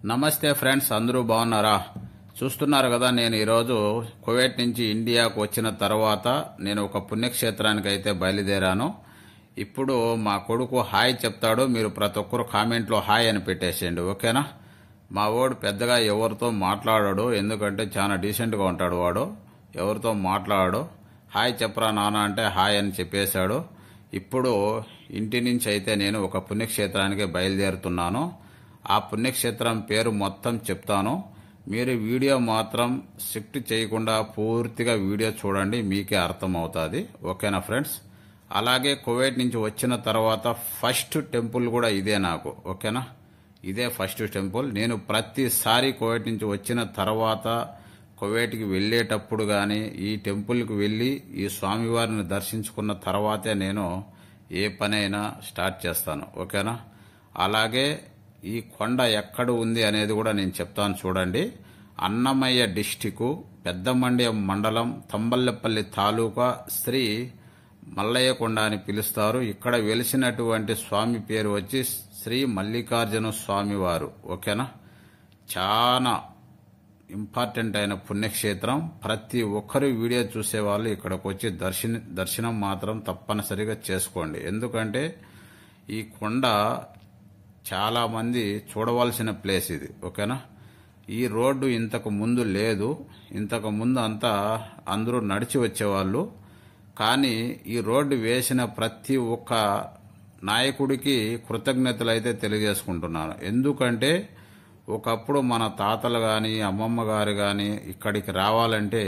నమస్తే ఫ్రెండ్స్, అందరూ బాగున్నారా? చూస్తున్నారు కదా, నేను ఈరోజు కువైట్ నుంచి ఇండియాకు వచ్చిన తర్వాత నేను ఒక పుణ్యక్షేత్రానికి అయితే బయలుదేరాను. ఇప్పుడు మా కొడుకు హాయ్ చెప్తాడు. మీరు ప్రతి ఒక్కరు కామెంట్లో హాయ్ అని పెట్టేసేయండి, ఓకేనా? మా వాడు పెద్దగా ఎవరితో మాట్లాడాడు, ఎందుకంటే చాలా డీసెంట్గా ఉంటాడు వాడు. ఎవరితో మాట్లాడాడు. హాయ్ చెప్పరా నాన్న అంటే హాయ్ అని చెప్పేశాడు. ఇప్పుడు ఇంటి నుంచి అయితే నేను ఒక పుణ్యక్షేత్రానికి బయలుదేరుతున్నాను. ఆ పుణ్యక్షేత్రం పేరు మొత్తం చెప్తాను. మీరు వీడియో మాత్రం స్కిప్ చేయకుండా పూర్తిగా వీడియో చూడండి, మీకే అర్థమవుతుంది, ఓకేనా ఫ్రెండ్స్? అలాగే కువైట్ నుంచి వచ్చిన తర్వాత ఫస్ట్ టెంపుల్ కూడా ఇదే నాకు, ఓకేనా? ఇదే ఫస్ట్ టెంపుల్. నేను ప్రతిసారి కువైట్ నుంచి వచ్చిన తర్వాత కువైట్కి వెళ్ళేటప్పుడు కానీ ఈ టెంపుల్కి వెళ్ళి ఈ స్వామివారిని దర్శించుకున్న తర్వాతే నేను ఏ పనైనా స్టార్ట్ చేస్తాను, ఓకేనా? అలాగే ఈ కొండ ఎక్కడ ఉంది అనేది కూడా నేను చెప్తాను, చూడండి. అన్నమయ్య డిస్టిక్, పెద్దమండ్యం మండలం, తంబల్లపల్లి తాలూకా, శ్రీ మల్లయ్య కొండ అని పిలుస్తారు. ఇక్కడ వెలిసినటువంటి స్వామి పేరు వచ్చి శ్రీ మల్లికార్జున స్వామి వారు, ఓకేనా? చాలా ఇంపార్టెంట్ అయిన పుణ్యక్షేత్రం. ప్రతి ఒక్కరు వీడియో చూసేవాళ్ళు ఇక్కడికి వచ్చి దర్శనం మాత్రం తప్పనిసరిగా చేసుకోండి. ఎందుకంటే ఈ కొండ చాలా మంది చూడవలసిన ప్లేస్ ఇది, ఓకేనా? ఈ రోడ్డు ఇంతకు ముందు లేదు. ఇంతకు ముందు అంతా అందరూ నడిచి వచ్చేవాళ్ళు. కానీ ఈ రోడ్డు వేసిన ప్రతి ఒక్క నాయకుడికి కృతజ్ఞతలు అయితే తెలియజేసుకుంటున్నాను. ఎందుకంటే ఒకప్పుడు మన తాతలు కానీ అమ్మమ్మ గారు కానీ ఇక్కడికి రావాలంటే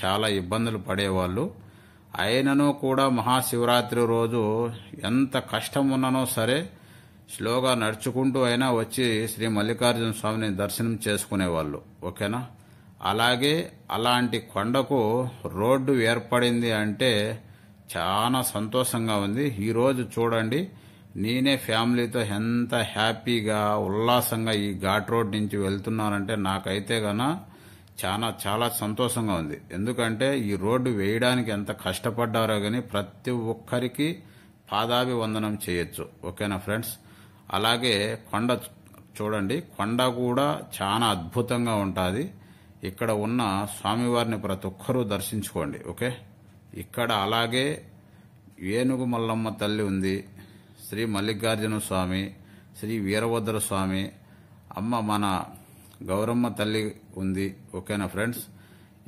చాలా ఇబ్బందులు పడేవాళ్ళు. అయినను కూడా మహాశివరాత్రి రోజు ఎంత కష్టం ఉన్ననో సరే స్లోగా నడుచుకుంటూ అయినా వచ్చి శ్రీ మల్లికార్జున స్వామిని దర్శనం చేసుకునేవాళ్ళు, ఓకేనా? అలాగే అలాంటి కొండకు రోడ్డు ఏర్పడింది అంటే చాలా సంతోషంగా ఉంది. ఈరోజు చూడండి, నేనే ఫ్యామిలీతో ఎంత హ్యాపీగా ఉల్లాసంగా ఈ ఘాట్ రోడ్ నుంచి వెళ్తున్నానంటే నాకైతే గన చాలా సంతోషంగా ఉంది. ఎందుకంటే ఈ రోడ్డు వేయడానికి ఎంత కష్టపడ్డారో కానీ ప్రతి ఒక్కరికి పాదాభివందనం చేయొచ్చు, ఓకేనా ఫ్రెండ్స్? అలాగే కొండ చూడండి, కొండ కూడా చాలా అద్భుతంగా ఉంటుంది. ఇక్కడ ఉన్న స్వామివారిని ప్రతి ఒక్కరూ దర్శించుకోండి, ఓకే? ఇక్కడ అలాగే ఏనుగు మల్లమ్మ తల్లి ఉంది, శ్రీ మల్లికార్జున స్వామి, శ్రీ వీరభద్ర స్వామి, అమ్మ మన గౌరమ్మ తల్లి ఉంది, ఓకేనా ఫ్రెండ్స్?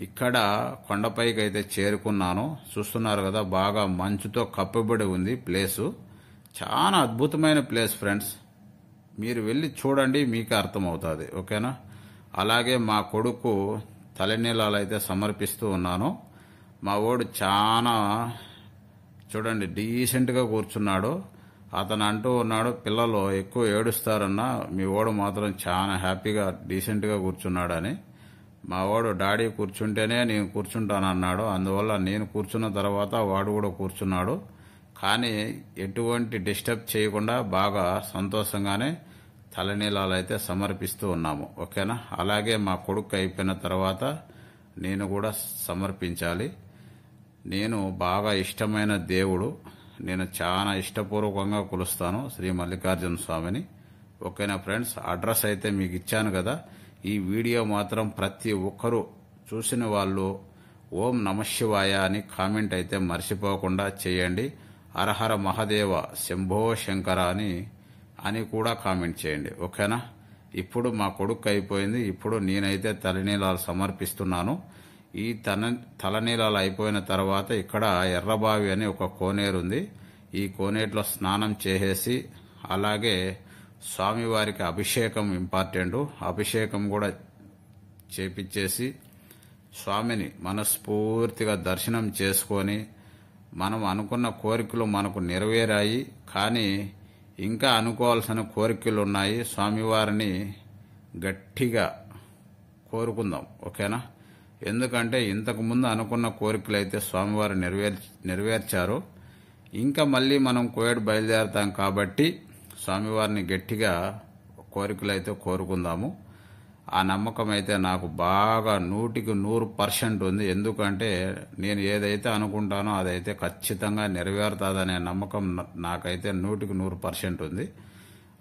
ఇక్కడ కొండపైకి అయితే చేరుకున్నాను. చూస్తున్నారు కదా, బాగా మంచుతో కప్పబడి ఉంది ప్లేసు. చాలా అద్భుతమైన ప్లేస్ ఫ్రెండ్స్. మీరు వెళ్ళి చూడండి, మీకే అర్థమవుతుంది, ఓకేనా? అలాగే మా కొడుకు తలనీలాలు అయితే సమర్పిస్తూ ఉన్నాను. మా వాడు చాలా చూడండి డీసెంట్గా కూర్చున్నాడు. అతను అంటూ ఉన్నాడు, పిల్లలు ఎక్కువ ఏడుస్తారన్నా, మీ వాడు మాత్రం చాలా హ్యాపీగా డీసెంట్గా కూర్చున్నాడని. మా వాడు డాడీ కూర్చుంటేనే నేను కూర్చుంటానన్నాడు. అందువల్ల నేను కూర్చున్న తర్వాత వాడు కూడా కూర్చున్నాడు. కానీ ఎటువంటి డిస్టర్బ్ చేయకుండా బాగా సంతోషంగానే తలనీలాలు అయితే సమర్పిస్తూ ఉన్నాము, ఓకేనా? అలాగే మా కొడుకు అయిపోయిన తర్వాత నేను కూడా సమర్పించాలి. నేను బాగా ఇష్టమైన దేవుడు, నేను చాలా ఇష్టపూర్వకంగా కొలుస్తాను శ్రీ మల్లికార్జున స్వామిని, ఓకేనా ఫ్రెండ్స్? అడ్రస్ అయితే మీకు ఇచ్చాను కదా. ఈ వీడియో మాత్రం ప్రతి ఒక్కరూ చూసిన వాళ్ళు ఓం నమశివాయ అని కామెంట్ అయితే మర్చిపోకుండా చేయండి. హరహర మహాదేవ శంభో శంకర అని కూడా కామెంట్ చేయండి, ఓకేనా? ఇప్పుడు మా కొడుకు అయిపోయింది. ఇప్పుడు నేనైతే తలనీలాలు సమర్పిస్తున్నాను. ఈ తలనీలాలు అయిపోయిన తర్వాత ఇక్కడ ఎర్రబావి అని ఒక కోనేరు ఉంది. ఈ కోనేరులో స్నానం చేసేసి అలాగే స్వామివారికి అభిషేకం ఇంపార్టెంట్, అభిషేకం కూడా చేపించేసి స్వామిని మనస్ఫూర్తిగా దర్శనం చేసుకొని మనం అనుకున్న కోరికలు మనకు నెరవేరాయి. కానీ ఇంకా అనుకోవాల్సిన కోరికలు ఉన్నాయి. స్వామివారిని గట్టిగా కోరుకుందాం, ఓకేనా? ఎందుకంటే ఇంతకు ముందు అనుకున్న కోరికలు అయితే స్వామివారు నెరవేర్చారు. ఇంకా మళ్ళీ మనం కువైట్ బయలుదేరుతాం కాబట్టి స్వామివారిని గట్టిగా కోరికలు అయితే కోరుకుందాము. ఆ నమ్మకం అయితే నాకు బాగా 100% ఉంది. ఎందుకంటే నేను ఏదైతే అనుకుంటానో అదైతే ఖచ్చితంగా నెరవేరుతుందనే నమ్మకం నాకైతే 100% ఉంది.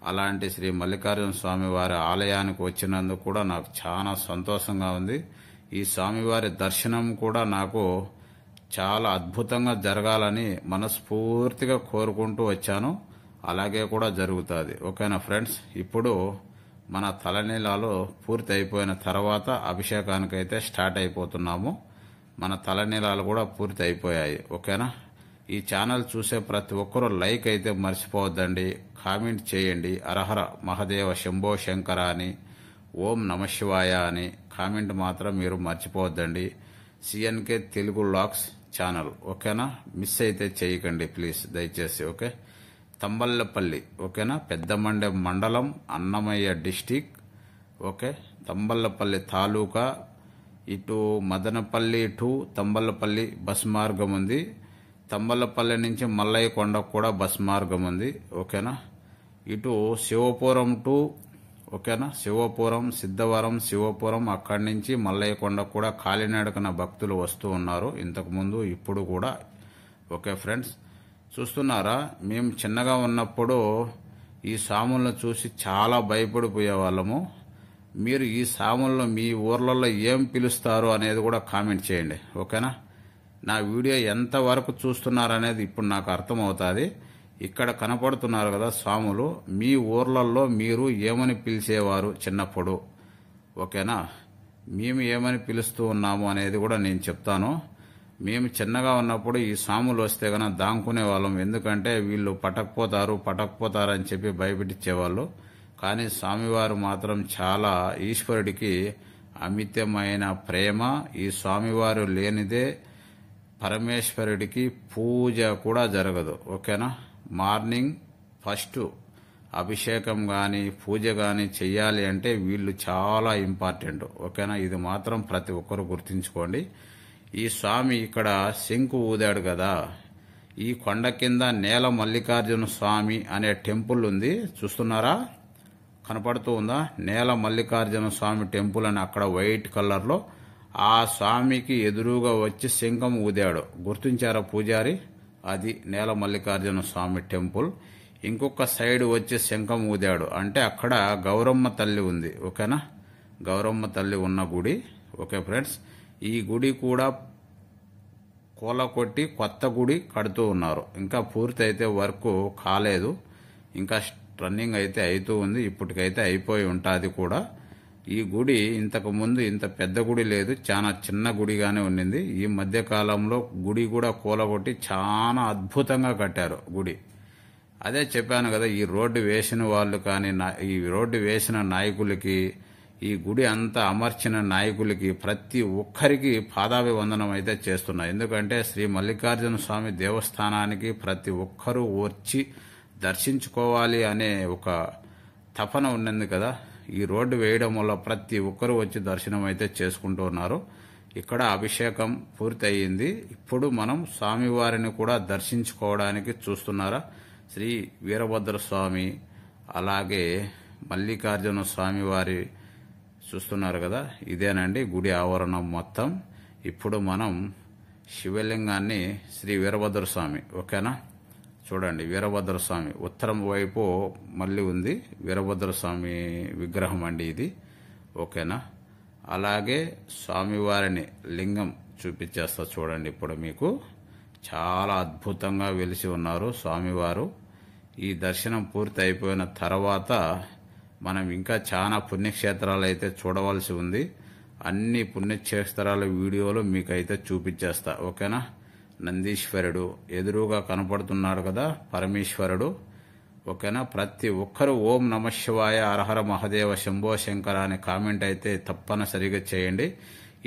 అలాంటి శ్రీ మల్లికార్జున స్వామి వారి ఆలయానికి వచ్చినందుకు కూడా నాకు చాలా సంతోషంగా ఉంది. ఈ స్వామివారి దర్శనం కూడా నాకు చాలా అద్భుతంగా జరగాలని మనస్ఫూర్తిగా కోరుకుంటూ వచ్చాను. అలాగే కూడా జరుగుతుంది. ఓకేనా ఫ్రెండ్స్, ఇప్పుడు మన తలనీలాలు పూర్తి అయిపోయిన తర్వాత అభిషేకానికైతే స్టార్ట్ అయిపోతున్నాము. మన తలనీలాలు కూడా పూర్తి అయిపోయాయి. ఓకేనా, ఈ ఛానల్ చూసే ప్రతి ఒక్కరూ లైక్ అయితే మర్చిపోవద్దండి. కామెంట్ చేయండి. హరహర మహదేవ శంభో శంకర అని, ఓం నమశివాయ అని కామెంట్ మాత్రం మీరు మర్చిపోవద్దండి. CNK Telugu vlogs channel. ఓకేనా, మిస్ అయితే చేయకండి ప్లీజ్ దయచేసి. ఓకే, తంబల్లపల్లి. ఓకేనా, పెద్దమండె మండలం, అన్నమయ్య డిస్టిక్. ఓకే, తంబల్లపల్లి తాలూకా. ఇటు మదనపల్లి టు తంబల్లపల్లి బస్ మార్గం ఉంది. తంబల్లపల్లి నుంచి మల్లయ్య కొండకు కూడా బస్ మార్గం ఉంది. ఓకేనా, ఇటు శివపురం టు, ఓకేనా, శివపురం, సిద్ధవరం, శివపురం, అక్కడి నుంచి మల్లయ్య కొండకు కూడా కాలినడకన భక్తులు వస్తూ ఉన్నారు ఇంతకుముందు, ఇప్పుడు కూడా. ఓకే ఫ్రెండ్స్, చూస్తున్నారా, మేము చిన్నగా ఉన్నప్పుడు ఈ సాములను చూసి చాలా భయపడిపోయేవాళ్ళము. మీరు ఈ సాములను మీ ఊర్లలో ఏం పిలుస్తారు అనేది కూడా కామెంట్ చేయండి. ఓకేనా, నా వీడియో ఎంతవరకు చూస్తున్నారు అనేది ఇప్పుడు నాకు అర్థమవుతుంది. ఇక్కడ కనపడుతున్నారు కదా స్వాములు, మీ ఊర్లలో మీరు ఏమని పిలిచేవారు చిన్నప్పుడు? ఓకేనా, మేము ఏమని పిలుస్తూ ఉన్నాము అనేది కూడా నేను చెప్తాను. మేము చిన్నగా ఉన్నప్పుడు ఈ స్వాములు వస్తే కనుక దాంకునే వాళ్ళం. ఎందుకంటే వీళ్ళు పటకపోతారు అని చెప్పి భయపెట్టించేవాళ్ళు. కానీ స్వామివారు మాత్రం చాలా ఈశ్వరుడికి అమితమైన ప్రేమ. ఈ స్వామివారు లేనిదే పరమేశ్వరుడికి పూజ కూడా జరగదు. ఓకేనా, మార్నింగ్ ఫస్ట్ అభిషేకం కానీ పూజ కానీ చెయ్యాలి అంటే వీళ్ళు చాలా ఇంపార్టెంట్. ఓకేనా, ఇది మాత్రం ప్రతి ఒక్కరు గుర్తుంచుకోండి. ఈ స్వామి ఇక్కడ శంకు ఊదాడు కదా, ఈ కొండ కింద నేల మల్లికార్జున స్వామి అనే టెంపుల్ ఉంది. చూస్తున్నారా, కనపడుతూ ఉందా? నేల మల్లికార్జున స్వామి టెంపుల్ అని అక్కడ వైట్ కలర్లో ఆ స్వామికి ఎదురుగా వచ్చి శంఖం ఊదాడు. గుర్తించారా పూజారి? అది నేల మల్లికార్జున స్వామి టెంపుల్. ఇంకొక సైడ్ వచ్చి శంఖం ఊదాడు అంటే అక్కడ గౌరమ్మ తల్లి ఉంది. ఓకేనా, గౌరమ్మ తల్లి ఉన్న గుడి. ఓకే ఫ్రెండ్స్, ఈ గుడి కూడా కూలకొట్టి కొత్త గుడి కడుతూ ఉన్నారు. ఇంకా పూర్తి అయితే వర్క్ కాలేదు, ఇంకా రన్నింగ్ అయితే అవుతూ ఉంది. ఇప్పటికైతే అయిపోయి ఉంటుంది కూడా. ఈ గుడి ఇంతకు ముందు ఇంత పెద్ద గుడి లేదు, చాలా చిన్న గుడిగానే ఉండింది. ఈ మధ్య కాలంలో గుడి కూడా కూలగొట్టి చాలా అద్భుతంగా కట్టారు గుడి. అదే చెప్పాను కదా, ఈ రోడ్డు వేసిన వాళ్ళు కానీ, ఈ రోడ్డు వేసిన నాయకులకి, ఈ గుడి అంతా అమర్చిన నాయకులకి, ప్రతి ఒక్కరికి పాదాభివందనం అయితే చేస్తున్నా. ఎందుకంటే శ్రీ మల్లికార్జున స్వామి దేవస్థానానికి ప్రతి ఒక్కరూ వచ్చి దర్శించుకోవాలి అనే ఒక తపన ఉన్నది కదా. ఈ రోడ్డు వేయడం వల్ల ప్రతి ఒక్కరూ వచ్చి దర్శనం అయితే చేసుకుంటూ ఉన్నారు. ఇక్కడ అభిషేకం పూర్తి అయ్యింది. ఇప్పుడు మనం స్వామివారిని కూడా దర్శించుకోవడానికి చూస్తున్నారా, శ్రీ వీరభద్ర స్వామి అలాగే మల్లికార్జున స్వామి వారి చూస్తున్నారు కదా, ఇదేనండి గుడి ఆవరణం మొత్తం. ఇప్పుడు మనం శివలింగాన్ని శ్రీ వీరభద్ర స్వామి, ఓకేనా, చూడండి వీరభద్ర స్వామి ఉత్తరం వైపు మళ్ళీ ఉంది వీరభద్ర స్వామి విగ్రహం అండి ఇది. ఓకేనా, అలాగే స్వామివారిని లింగం చూపించేస్తా చూడండి. ఇప్పుడు మీకు చాలా అద్భుతంగా వెలిసి ఉన్నారు స్వామివారు. ఈ దర్శనం పూర్తి అయిపోయిన తర్వాత మనం ఇంకా చాలా పుణ్యక్షేత్రాలు అయితే చూడవలసి ఉంది. అన్ని పుణ్యక్షేత్రాల వీడియోలు మీకైతే చూపించేస్తా. ఓకేనా, నందీశ్వరుడు ఎదురుగా కనపడుతున్నాడు కదా పరమేశ్వరుడు. ఓకేనా, ప్రతి ఒక్కరూ ఓం నమశివాయ హరహర మహదేవ శంభో శంకర అనే కామెంట్ అయితే తప్పనిసరిగా చేయండి.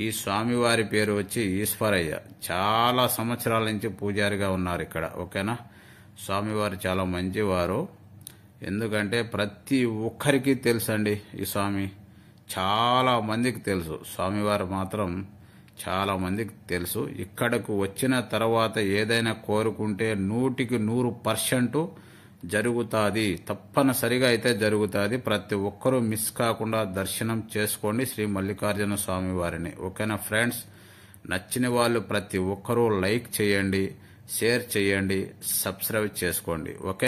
ఈ స్వామివారి పేరు వచ్చి ఈశ్వరయ్య. చాలా సంవత్సరాల నుంచి పూజారిగా ఉన్నారు ఇక్కడ. ఓకేనా, స్వామివారు చాలా మంచివారు. ఎందుకంటే ప్రతి ఒక్కరికి తెలుసండి ఈ స్వామి, చాలా మందికి తెలుసు. స్వామివారు మాత్రం చాలా మందికి తెలుసు. ఇక్కడకు వచ్చిన తర్వాత ఏదైనా కోరుకుంటే 100% జరుగుతుంది. తప్పనిసరిగా అయితే జరుగుతుంది. ప్రతి ఒక్కరూ మిస్ కాకుండా దర్శనం చేసుకోండి శ్రీ మల్లికార్జున స్వామి వారిని. ఓకేనా ఫ్రెండ్స్, నచ్చిన వాళ్ళు ప్రతి ఒక్కరూ లైక్ చేయండి, షేర్ చేయండి, సబ్స్క్రైబ్ చేసుకోండి. ఓకే.